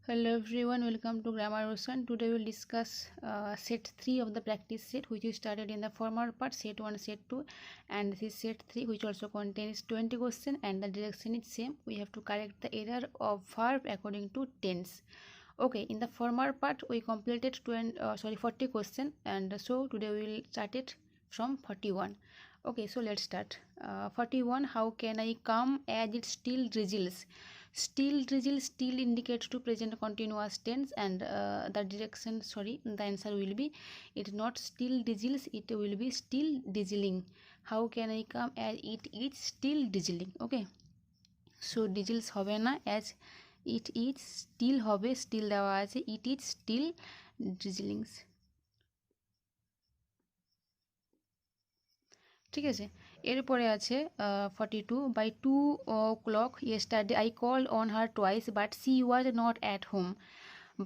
Hello everyone, welcome to Grammar Ocean. Today we will discuss set 3 of the practice set, which we started in the former part, set 1, set 2, and this is set 3, which also contains 20 questions and the direction is same. We have to correct the error of verb according to tense. Okay, in the former part we completed 40 questions, and so today we will start it from 41. Okay, so let's start. 41, how can I come as it still drizzles? Still drizzle, still indicates to present continuous tense, and the answer will be, it not still drizzles, it will be still drizzling. How can I come as it is still drizzling? Okay, so drizzles hobe na, as it is still hobe, still দেওয়া আছে, it is still drizzling. ঠিক আছে, এরপরে আছে 42, by 2 o'clock yesterday I called on her twice but she was not at home.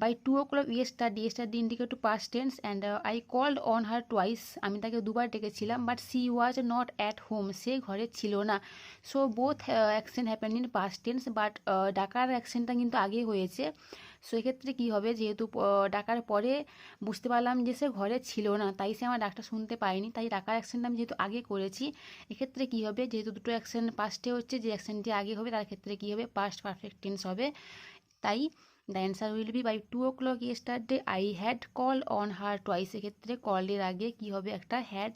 By 2 o'clock yesterday indicate to past tense, and I called on her twice, আমি তাকে দুবার ডেকেছিলাম, but she was not at home, সে ঘরে ছিল না. so both action happened in past tense, but ডাকার অ্যাকশনটা কিন্তু আগে হয়েছে. সো এক্ষেত্রে কী হবে, যেহেতু ডাকার পরে বুঝতে পারলাম যে সে ঘরে ছিল না, তাই সে আমার ডাকটা শুনতে পায়নি, তাই ডাকার অ্যাকশনটা আমি যেহেতু আগে করেছি, এক্ষেত্রে কী হবে, যেহেতু দুটো অ্যাকশন পাস্টে হচ্ছে, যে অ্যাকশনটি আগে হবে তার ক্ষেত্রে কী হবে, পাস্ট পারফেক্ট টেন্স হবে. তাই the answer will be, by 2 o'clock yesterday I had call on her twice. এক্ষেত্রে কলের আগে কী হবে, একটা হ্যাড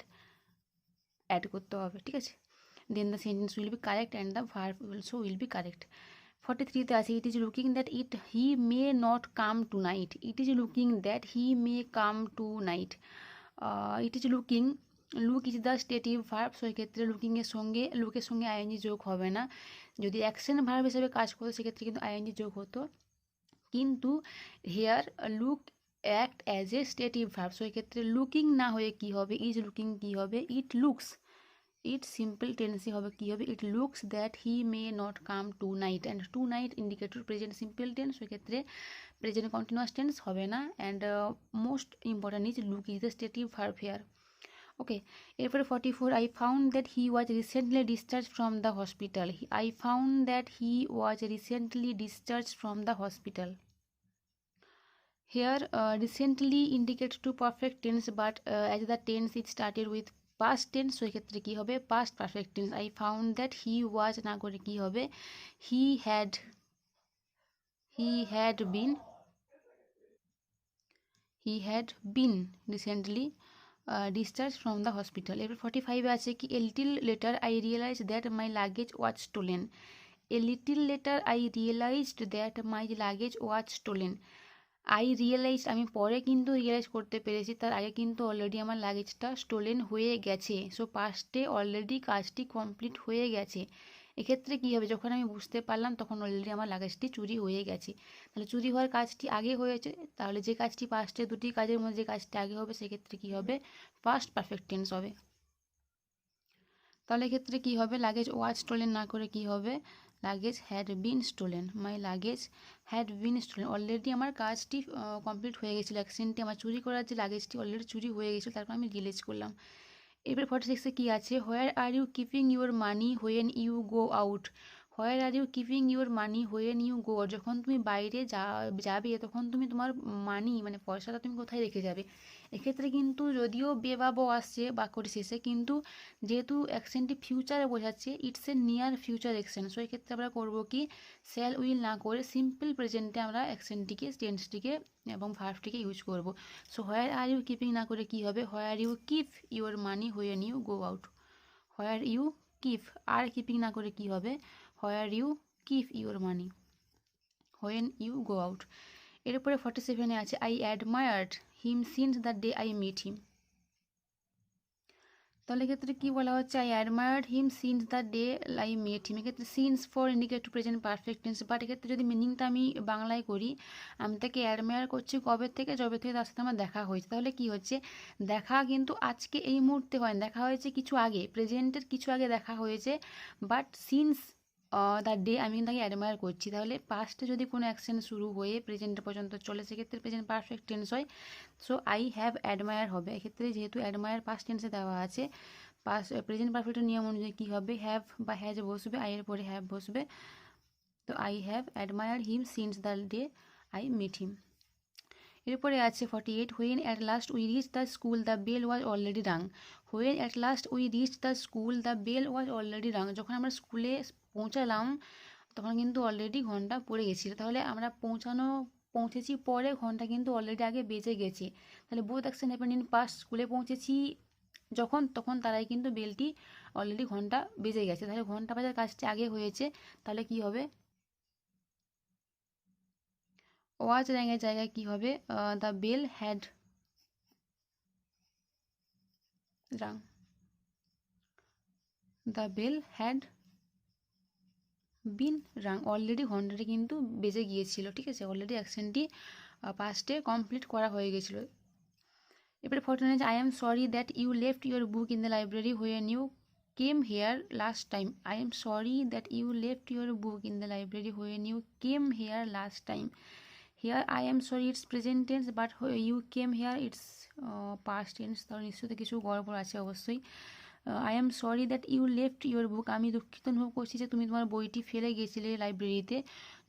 অ্যাড করতে হবে. ঠিক আছে, then the sentence will be correct and the verb also will be correct. 43-তে আছে, it is looking that he may not come tonight. It is looking that he may come tonight. It is looking, look is the stative verb. So এক্ষেত্রে লুকিংয়ের সঙ্গে, লুকের সঙ্গে ING যোগ হবে না. যদি অ্যাকশন ভার্ব হিসেবে কাজ করতো সেক্ষেত্রে কিন্তু আইএনজি যোগ হতো, কিন্তু here look act as a stative verb. So এক্ষেত্রে লুকিং না হয়ে কী হবে, ইজ লুকিং কী হবে, ইট লুকস. ইট সিম্পল টেন্সে হবে কী হবে, it looks that he may not come tonight, and tonight indicator present simple tense. সেক্ষেত্রে প্রেজেন্ট কন্টিনিউয়াস টেন্স হবে না, and most important is look is the stative verb here. Okay, এরপরে 44, I found that he was recently discharge from the hospital. I found that he was recently discharge from the hospital. Here recently indicates to perfect tense, but as the tense it started with past tense, so এক্ষেত্রে কি হবে, past perfect tense. I found that he was না করে কি হবে, he had been recently discharged from the hospital. এরপর 45 আছে কি, a little later I realized that my luggage was stolen. A little later I realized that my luggage was stolen. I realise, আমি পরে কিন্তু রিয়েলাইজ করতে পেরেছি, তার আগে কিন্তু অলরেডি আমার লাগেজটা স্টোলেন হয়ে গেছে. সো পাস্টে অলরেডি কাজটি কমপ্লিট হয়ে গেছে. এক্ষেত্রে কী হবে, যখন আমি বুঝতে পারলাম তখন অলরেডি আমার লাগেজটি চুরি হয়ে গেছে. তাহলে চুরি হওয়ার কাজটি আগে হয়েছে, তাহলে যে কাজটি পাস্টে, দুটি কাজের মধ্যে যে কাজটি আগে হবে সেক্ষেত্রে কী হবে, পাস্ট পারফেক্ট টেন্স হবে. তাহলে এক্ষেত্রে কী হবে, লাগেজ ওয়াজ স্টোলেন না করে কী হবে, luggage had been stolen. My luggage had been stolen. Already আমার কাজটি কমপ্লিট হয়ে গেছিলো, অ্যাক্সিডেন্টটি আমার চুরি করার যে লাগেজটি অলরেডি চুরি হয়ে গেছিলো, তারপর আমি রিয়েলাইজ করলাম. এরপর 46-এ কী আছে, where are you keeping your money when you go out. Where are you keeping your money when you go out. যখন তুমি বাইরে যাবে তখন তুমি তোমার মানি মানে পয়সাটা তুমি কোথায় রেখে যাবে. এক্ষেত্রে কিন্তু যদিও বে বা ব আসছে বাক্যটি শেষে, কিন্তু যেহেতু অ্যাকশনটি ফিউচারে বোঝাচ্ছে, it's a near future action, so এক্ষেত্রে আমরা করবো কি, শ্যাল উইল না করে সিম্পল প্রেজেন্টে আমরা অ্যাকশনটিকে, টেন্সটিকে এবং ভার্বটিকে ইউজ করব. So where are you keeping না করে কী হবে, where you keep your money when you go out. Where you keep, are keeping না করে কী হবে, where you keep your money when you go out. এরপরে 47-এ আছে, I admired him since the day I meet him. তাহলে এক্ষেত্রে কী বলা হচ্ছে, I admired him since the day I met him. এক্ষেত্রে since for indicate to present perfect tense, but এক্ষেত্রে যদি মিনিংটা আমি বাংলায় করি, আমি তাকে অ্যাডমায়ার করছি কবে থেকে, যবে থেকে তার সাথে আমার দেখা হয়েছে. তাহলে কি হচ্ছে, দেখা কিন্তু আজকে এই মুহূর্তে হয়, দেখা হয়েছে কিছু আগে, প্রেজেন্টের কিছু আগে দেখা হয়েছে, বাট সিন্স দ্য ডে আমি কিন্তু তাকে অ্যাডমায়ার করছি. তাহলে পাস্টে যদি কোনো অ্যাকশন শুরু হয়ে প্রেজেন্ট পর্যন্ত চলে সেক্ষেত্রে প্রেজেন্ট পারফেক্ট টেন্স হয়. সো আই হ্যাভ অ্যাডমায়ার হবে. এক্ষেত্রে যেহেতু অ্যাডমায়ার পাস্ট টেন্সে দেওয়া আছে, প্রেজেন্ট পারফেক্টের নিয়ম অনুযায়ী কী হবে, হ্যাভ বা হ্যাজ বসবে, আইয়ের পরে হ্যাভ বসবে. তো I have admire him since the day I meet him. এরপরে আছে 48, when at last we reach the school the bell was already rang. When at last we reach the school the bell was already rang, যখন আমরা স্কুলে পৌঁছালাম তখন কিন্তু already ঘন্টা পড়ে গেছিলো। তাহলে আমরা পৌঁছেছি পরে, ঘন্টা কিন্তু অলরেডি আগে বেজে গেছে। তাহলে both action happened in past, স্কুলে পৌঁছেছি যখন তখন তারাই কিন্তু বেলটি অলরেডি ঘন্টা বেজে গেছে। তাহলে ঘন্টা বাজার কাজটি আগে হয়েছে, তাহলে কি হবে, ওয়াজ র্যাঙের জায়গায় কি হবে, the bell had rang, the bell had been rang, already ঘন্টাটি কিন্তু বেজে গিয়েছিল। ঠিক আছে, অলরেডি অ্যাকশনটি পাস্টে কমপ্লিট করা হয়ে গেছিলো। এবারে 49, I am sorry that you left your book in the library when you came here last time. I am sorry that you left your book in the library when you came here last time. Here I am sorry it's present tense, but you came here it's past tense. তাহলে নিশ্চয়ই কিছু গড়বড় আছে অবশ্যই। I am sorry that you left your book, আমি দুঃখিত অনুভব করছি যে তুমি তোমার বইটি ফেলে গিয়েছিলে লাইব্রেরিতে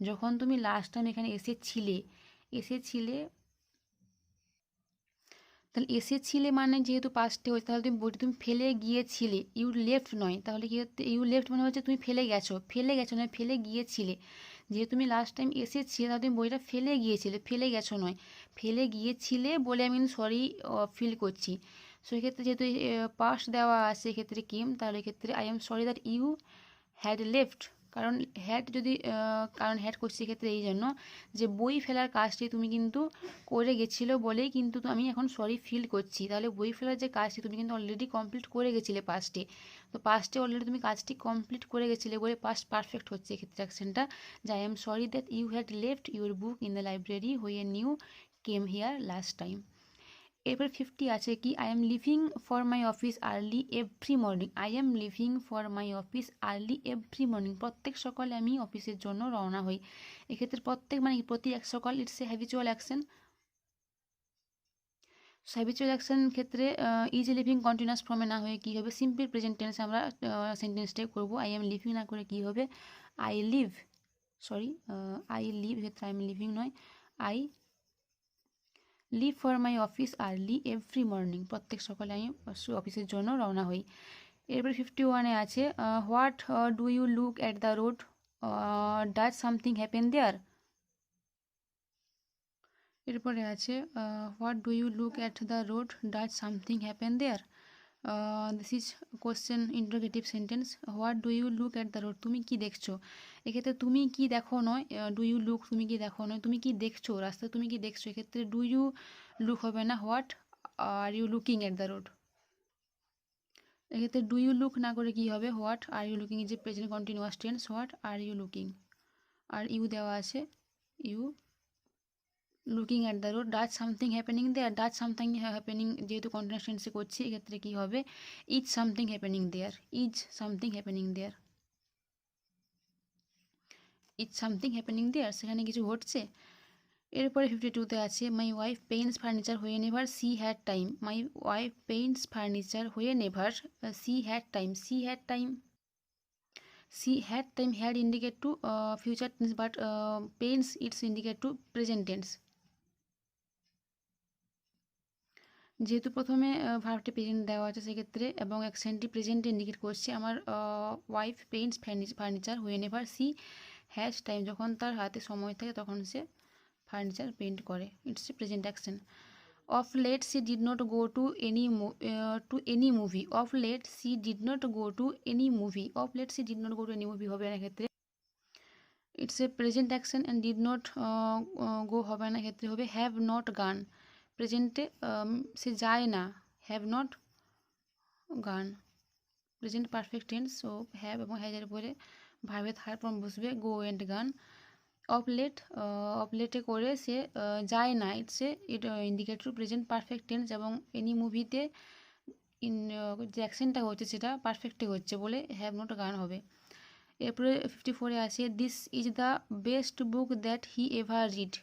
যখন তুমি লাস্ট টাইম এখানে এসেছিলে। তাহলে এসেছিলে মানে যেহেতু পাস্টে হচ্ছে, তাহলে তুমি বইটি তুমি ফেলে গিয়েছিলে, ইউ লেফট নয়। তাহলে কি হচ্ছে, ইউ লেফট মানে হচ্ছে তুমি ফেলে গেছো নয়, ফেলে গিয়েছিলে। যেহেতু তুমি লাস্ট টাইম এসেছিলে তাহলে তুমি বইটা ফেলে গিয়েছিলে, ফেলে গেছো নয়, ফেলে গিয়েছিলে বলে আমি সরি ফিল করছি। সো এক্ষেত্রে যেহেতু পাস্ট দেওয়া আছে এক্ষেত্রে কেম, তাহলে এক্ষেত্রে I am sorry that you had left, কারণ হ্যাড করছি এক্ষেত্রে এই জন্য যে বই ফেলার কাজটি তুমি কিন্তু করে গেছিলো বলেই কিন্তু আমি এখন সরি ফিল করছি। তাহলে বই ফেলার যে কাজটি তুমি কিন্তু অলরেডি কমপ্লিট করে গেছিলে পাস্টে, তো পাস্টে অলরেডি তুমি কাজটি কমপ্লিট করে গেছিলে বলে পাস্ট পারফেক্ট হচ্ছে এক্ষেত্রে অ্যাকশনটা, যে I am sorry that you had left your book in the library when you came here last time. এরপর 50 আছে কি, I am leaving for my office early every morning. I am leaving for my office early every morning, প্রত্যেক সকালে আমি অফিসের জন্য রওনা হই। এক্ষেত্রে প্রত্যেক মানে প্রতি এক সকাল, it's a habitual action. Habitual action ক্ষেত্রে ইজ লিভিং কন্টিনিউয়াস ফর্মে না হয়ে কী হবে, সিম্পল প্রেজেন্ট টেন্সে আমরা সেন্টেন্সটাই করবো। আই এম লিভিং না করে কী হবে, আই লিভ, আই লিভ, ক্ষেত্রে আই এম লিভিং নয়, I leave for my office early every morning, প্রত্যেক সকালে আমি অফিসের জন্য রওনা হই। এরপরে 51-এ আছে what do you look at the road, does something happen there. এরপরে আছে what do you look at the road, does something happen there. This is question interrogative sentence. What do you look at the road, তুমি কি দেখছো। এক্ষেত্রে তুমি কি দেখো নয়, ডু ইউ লুক তুমি কি দেখো নয়, তুমি কি দেখছো রাস্তায়, তুমি কি দেখছো, এক্ষেত্রে ডু ইউ লুক হবে না, what are you looking at the road. এক্ষেত্রে ডু ইউ লুক না করে কি হবে, what are you looking is a present continuous tense, what are you looking, are you দেওয়া আছে, you looking at the road. Does something happening there, does something happening যেহেতু continuous টেন্সে করছি এক্ষেত্রে কী হবে, is something happening there, is something happening there, is something happening there, সেখানে কিছু ঘটছে। এরপরে 52-তে আছে my wife paints furniture whenever she had time. My wife paints furniture whenever she had time. She had time, had indicate to future tense, but paints it's indicate to present tense. যেহেতু প্রথমে ভার্বটি present দেওয়া আছে সেক্ষেত্রে এবং অ্যাকশনটি present indicate করছে, আমার wife paints furniture whenever she has time, যখন তার হাতে সময় থাকে তখন সে ফার্নিচার পেইন্ট করে, it's a present action. Of let see did not go to any movie. Of let see did not go to any movie, of let see did not go to any movie হবে না ক্ষেত্রে, it's a present action. And did not go হবে না ক্ষেত্রে হবে have not গান, প্রেজেন্টে সে যায় না, হ্যাভ নট গান, present perfect tense. So have এবং হ্যাজের পরে ভার্বের থার্ড ফর্ম বসবে, গো অ্যান্ড গান। অফ লেটে করে সে যায় না, it indicate to present perfect tense, এবং এনি মুভিতে যে অ্যাকশনটা হচ্ছে সেটা পারফেক্টে হচ্ছে বলে হ্যাভ নট গান হবে। এরপরে 54-এ আসে this is the best book that he ever read,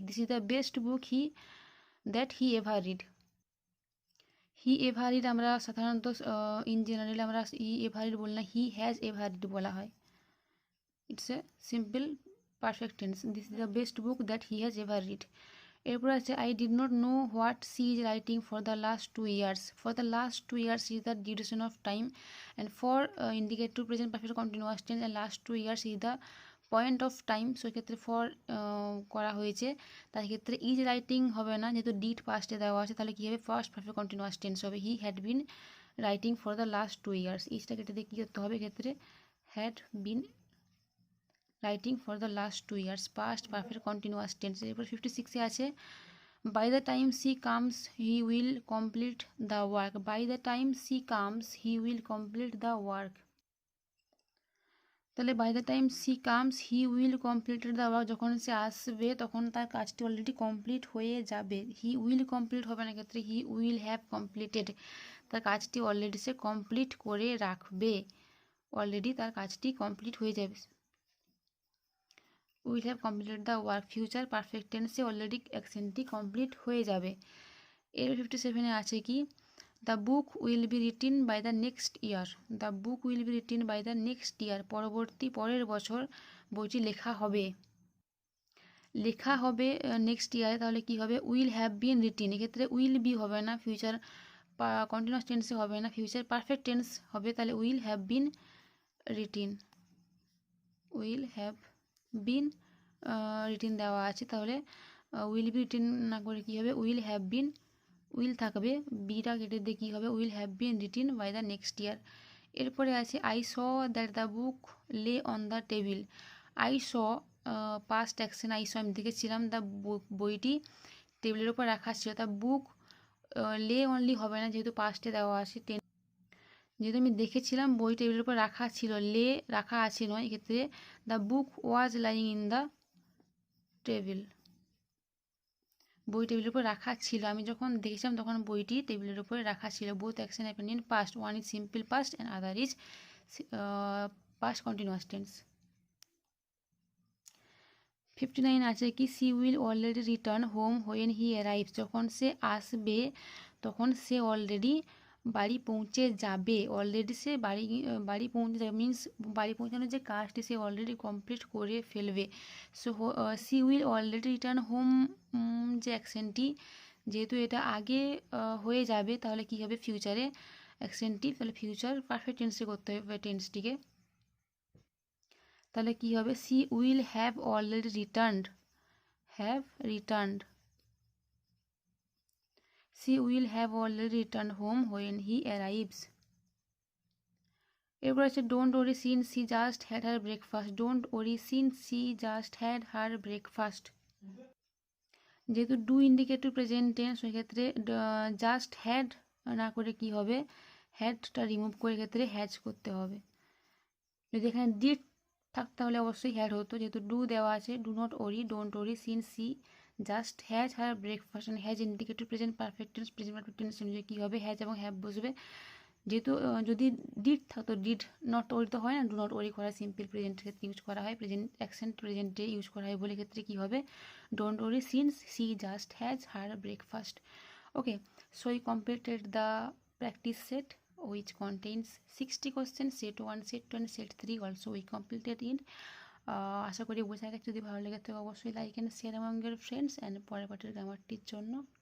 this is the best book that he ever read. He ever read আমরা সাধারণত ইন জেনারেল আমরা হি এভার রিড বলি না, হি হ্যাজ এভার রিড বলা হয়, it's a simple perfect tense, this is the best book that he has ever read. এরপর আছে I did not know what she is writing for the last 2 years। For the last 2 years is the duration of time, and for indicative present perfect continuous tense and last 2 years is the point of time. So এক্ষেত্রে for করা হয়েছে, তার ক্ষেত্রে is writing হবে না, যেহেতু did পাস্টে দেওয়া আছে, তাহলে কী হবে, ফার্স্ট পারফেক্ট কন্টিনিউয়াস টেন্স হবে। He had been writing for the last 2 years। ইজটা কেটে দিয়ে কী করতে হবে এক্ষেত্রে, had been writing for the last 2 years, past perfect continuous tense. এরপর 56-এ আছে by the time she comes he will complete the work. By the time she comes he will complete the work. তাহলে by the time she comes he will completed the work, যখন সে আসবে তখন তার কাজটি অলরেডি কমপ্লিট হয়ে যাবে। হি will complete হবে না, ক্ষেত্রে হি উইল হ্যাভ কমপ্লিটেড, তার কাজটি অলরেডি সে কমপ্লিট করে রাখবে, অলরেডি তার কাজটি কমপ্লিট হয়ে যাবে। Will have completed the work, future perfect টেন্সে অলরেডি অ্যাকশনটি কমপ্লিট হয়ে যাবে। এর 57-এ আছে কি, the book will be written by the next year. The book will be written by the next year, পরের বছর বইটি লেখা হবে। লেখা হবে নেক্সট ইয়ারে, তাহলে কি হবে, উইল হ্যাভ বিন রিটেন। এক্ষেত্রে উইল বি হবে না, ফিউচার কন্টিনিউয়াস টেন্সে হবে না, ফিউচার পারফেক্ট টেন্স হবে, তাহলে will have been written. Will have been written দেওয়া আছে, তাহলে উইল বি রিটেন না করে কী হবে, উইল হ্যাভ বিন, উইল থাকবে, বিটা কেটে দিয়ে কী হবে, will have been written by the next year. এরপরে আছে I saw that the book lay on the table. I saw past action, I saw আমি দেখেছিলাম, দ্য বুক বইটি টেবিলের উপর রাখা ছিল। তা বুক লে অনলি হবে না, যেহেতু পাস্টে দেওয়া আছে, যেহেতু আমি দেখেছিলাম বই টেবিলের উপর রাখা ছিল, লে রাখা আছে নয়, এক্ষেত্রে the book was lying in the table, বই টেবিলের উপর রাখা ছিল, আমি যখন দেখেছিলাম তখন বইটি টেবিলের উপরে রাখা ছিল। Both action happen in past, one is simple past and other is past continuous tense. 59 আছে কি, she will already return home when he arrives. যখন সে আসবে তখন সে অলরেডি বাড়ি পৌঁছে যাবে, অলরেডি সে বাড়ি পৌঁছে যাবে, মিন্স বাড়ি পৌঁছানোর যে কাজটি সে অলরেডি কমপ্লিট করে ফেলবে। So she will already return home যে অ্যাকশনটি, যেহেতু এটা আগে হয়ে যাবে, তাহলে কী হবে, ফিউচারে অ্যাকশনটি, তাহলে ফিউচার পারফেক্ট টেন্সে করতে হবে টেন্সটিকে, তাহলে কী হবে, she will have already returned, have returned, she will have already return home when he arrives. এরপর আছে don't worry since she just had her breakfast. Don't worry since she just had her breakfast, যেহেতু do indicative present tense, সেক্ষেত্রে just had না করে কি হবে, হ্যাডটা remove করে ক্ষেত্রে হ্যাজ করতে হবে। যদি এখানে ডিড থাকতে তাহলে অবশ্যই হ্যাড হতো, যেহেতু ডু দেওয়া আছে, do not worry, don't worry since she just has her breakfast, and has indicative present perfect tense, present perfect tense অনুযায়ী কী হবে, হ্যাজ এবং হ্যাভ বসবে। যেহেতু যদি ডিড থাকতো, ডিড নট ওরি তো হয় না, ডু নট ওরি করা সিম্পল প্রেজেন্টের ক্ষেত্রে ইউজ করা হয়, প্রেজেন্ট অ্যাকশন প্রেজেন্টে ইউজ করা হয় বলে ক্ষেত্রে কী হবে, don't worry since she just has her breakfast. Okay, so we completed the practice set which contains 60 questions, set 1, set 2 and set 3 also we completed it. আশা করি বোঝা গেছে, যদি ভালো লেগে থাকে অবশ্যই like and share among your friends, and পরের পার্টের গ্রামারটির জন্য